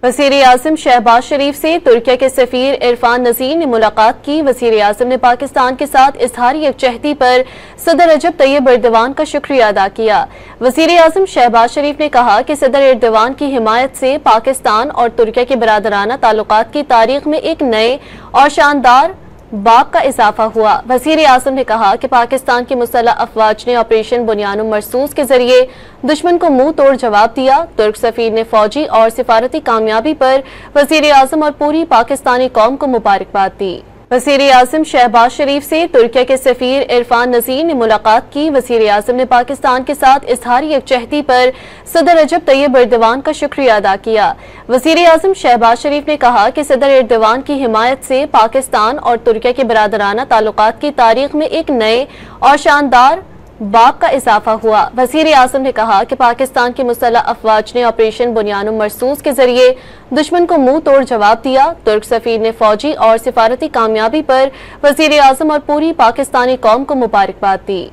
वज़ीर-ए-आज़म शहबाज शरीफ से तुर्की के सफीर इरफान नज़ीर ने मुलाकात की। वज़ीर-ए-आज़म ने पाकिस्तान के साथ इज़हार यकजहती पर सदर रजब तैयब एर्दोवान का शुक्रिया अदा किया। वज़ीर-ए-आज़म शहबाज शरीफ ने कहा कि सदर एर्दोवान की हिमायत से पाकिस्तान और तुर्की के बरादराना ताल्लुकात की तारीख में एक नए और शानदार बाब का इजाफा हुआ। वज़ीर-ए-आज़म ने कहा कि पाकिस्तान की मुसल्लह अफवाज ने ऑपरेशन बुनियानुम मरसूस के जरिए दुश्मन को मुंह तोड़ जवाब दिया। तुर्क सफीर ने फौजी और सिफारती कामयाबी पर वज़ीर-ए-आज़म और पूरी पाकिस्तानी कौम को मुबारकबाद दी। वज़ीर-ए-आज़म शहबाज शरीफ से तुर्की के सफीर इरफान नज़ीर ने मुलाकात की। वज़ीर-ए-आज़म ने पाकिस्तान के साथ इज़हार यकजहती पर सदर रजब तैयब एर्दोवान का शुक्रिया अदा किया। वज़ीर-ए-आज़म शहबाज शरीफ ने कहा कि सदर एर्दोवान की हिमायत से पाकिस्तान और तुर्की के बरादराना ताल्लुकात की तारीख में एक नए और शानदार बाब का इजाफा हुआ। वज़ीर-ए-आज़म ने कहा कि पाकिस्तान की मुसल्लह अफवाज ने ऑपरेशन बुनियानुम मरसूस के जरिए दुश्मन को मुंह तोड़ जवाब दिया। तुर्क सफीर ने फौजी और सिफारती कामयाबी पर वज़ीर-ए-आज़म और पूरी पाकिस्तानी कौम को मुबारकबाद दी।